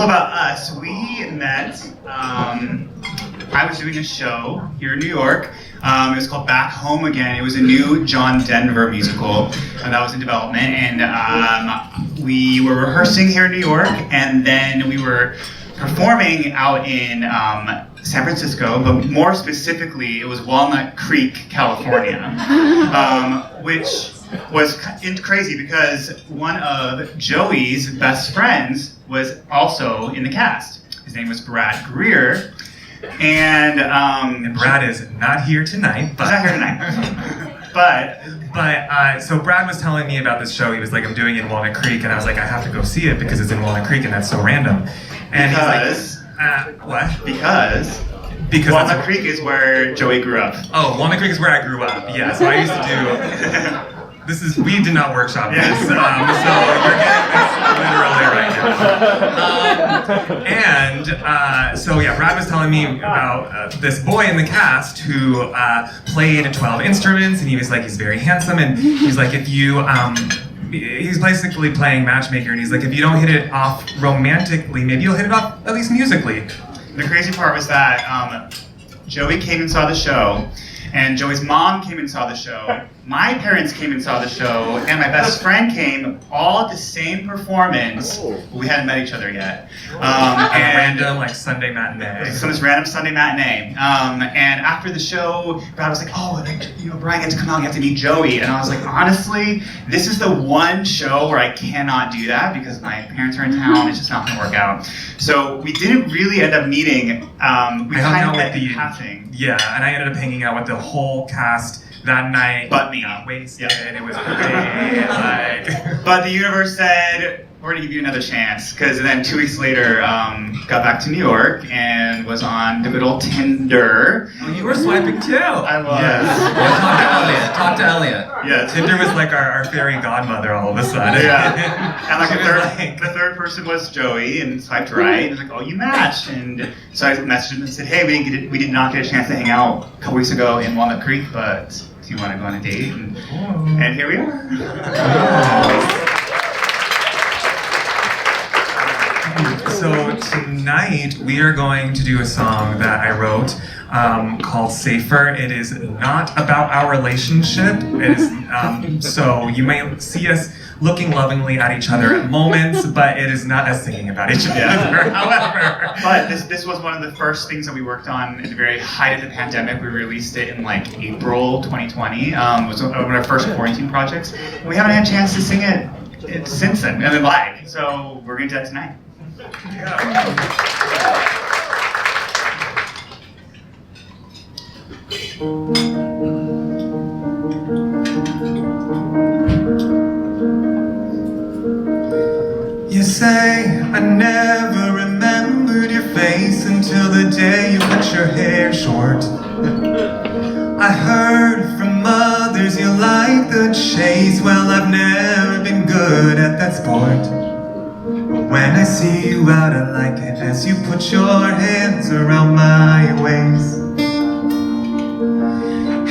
little about us. We met, I was doing a show here in New York. It was called Back Home Again. It was a new John Denver musical that was in development. And we were rehearsing here in New York, and then we were performing out in San Francisco, but more specifically, it was Walnut Creek, California, which was crazy because one of Joey's best friends was also in the cast. His name was Brad Greer, and Brad is not here tonight. But, he's not here tonight. but so Brad was telling me about this show. He was like, I'm doing it in Walnut Creek, and I was like, I have to go see it because it's in Walnut Creek, and that's so random. And because he's like, what? Because Walnut Creek is where Joey grew up. Oh, Walnut Creek is where I grew up. Yeah, so I used to do. We did not workshop this, so you're getting this literally right now. So Brad was telling me about this boy in the cast who played 12 instruments, and he was like, he's very handsome, and he's like, if you, he's basically playing matchmaker, and he's like, if you don't hit it off romantically, maybe you'll hit it off at least musically. The crazy part was that Joey came and saw the show, and Joey's mom came and saw the show, my parents came and saw the show, and my best friend came, all at the same performance, but we hadn't met each other yet. And random, like, Sunday matinee. So this random Sunday matinee. And after the show, Brad was like, oh, Brian, you have to come out, you have to meet Joey. And I was like, honestly, this is the one show where I cannot do that because my parents are in town, it's just not gonna work out. So we didn't really end up meeting, we kind of met in passing. Yeah, and I ended up hanging out with the whole cast that night. But me. Wasted, it was great, like... But the universe said, we're gonna give you another chance, because then 2 weeks later, got back to New York and was on the good old Tinder. Oh, you were swiping too. I was. Yes. Talk to Elliot. Yeah, Tinder was like our fairy godmother all of a sudden. Yeah. And like the third person was Joey, and swiped right, and like, oh, you matched. And so I messaged him and said, hey, we did not get a chance to hang out a couple weeks ago in Walnut Creek, but do you want to go on a date? And here we are. So tonight we are going to do a song that I wrote called Safer. It is not about our relationship. It is, so you may see us looking lovingly at each other at moments, but it is not us singing about each other, however. But this was one of the first things that we worked on in the very height of the pandemic. We released it in like April 2020. It was one of our first quarantine projects. And we haven't had a chance to sing it since then, and then live. So we're gonna do that tonight. You say I never remembered your face until the day you cut your hair short. I heard from others you like the chase. Well, I've never been good at that sport. When I see you out, I like it as you put your hands around my waist.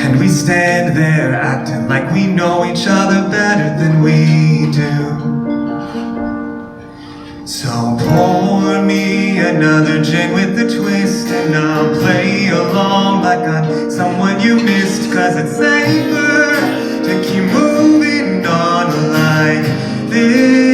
And we stand there acting like we know each other better than we do. So pour me another gin with a twist, and I'll play along like I'm someone you missed. Cause it's safer to keep moving on like this.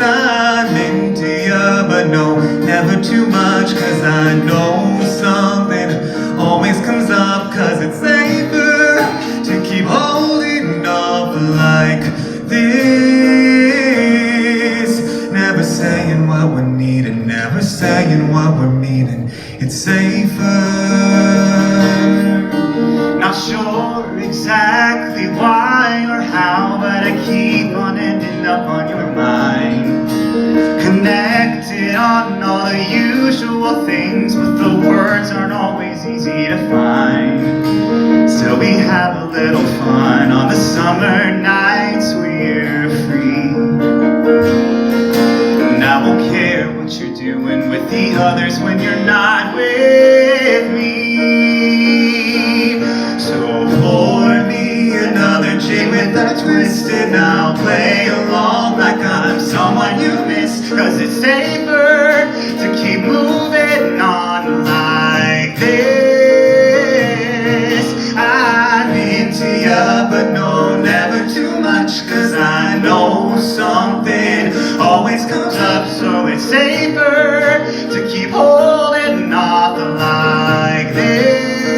I'm into you, but no, never too much. Cause I know something always comes up. Cause it's safer to keep holding off like this. Never saying what we're needing, never saying what we're meaning. It's safer. Not sure exactly why or how, but I keep on ending up on your mind. Connected on all the usual things, but the words aren't always easy to find. Still we have a little fun on the summer nights we're free. And I won't care what you're doing with the others when you're not with me. So pour me another gin with a twist, and I'll play along like I'm someone you miss. 'cause it's safer to keep moving on like this. I'm into ya, but no, never too much, 'cause I know something always comes up, so it's safer to keep holding off like this.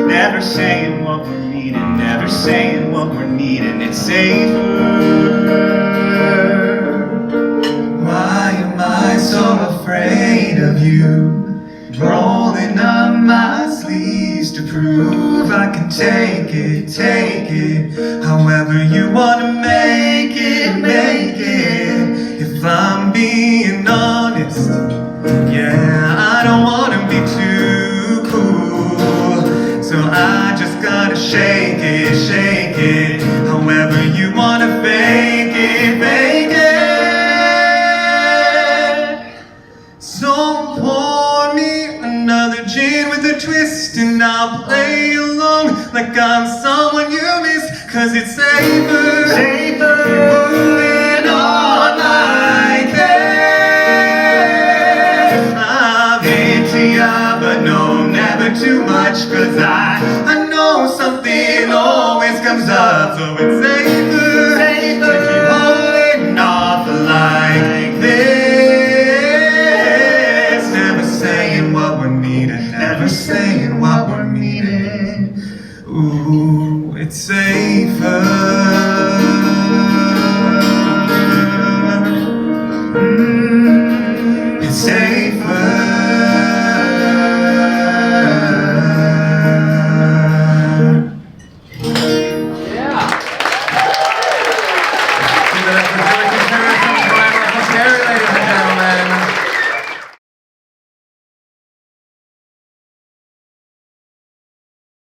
Never saying what we're needing, never saying what we're needing, it's safer. Why am I so afraid of you? Rolling up my sleeves to prove I can take it, however you wanna make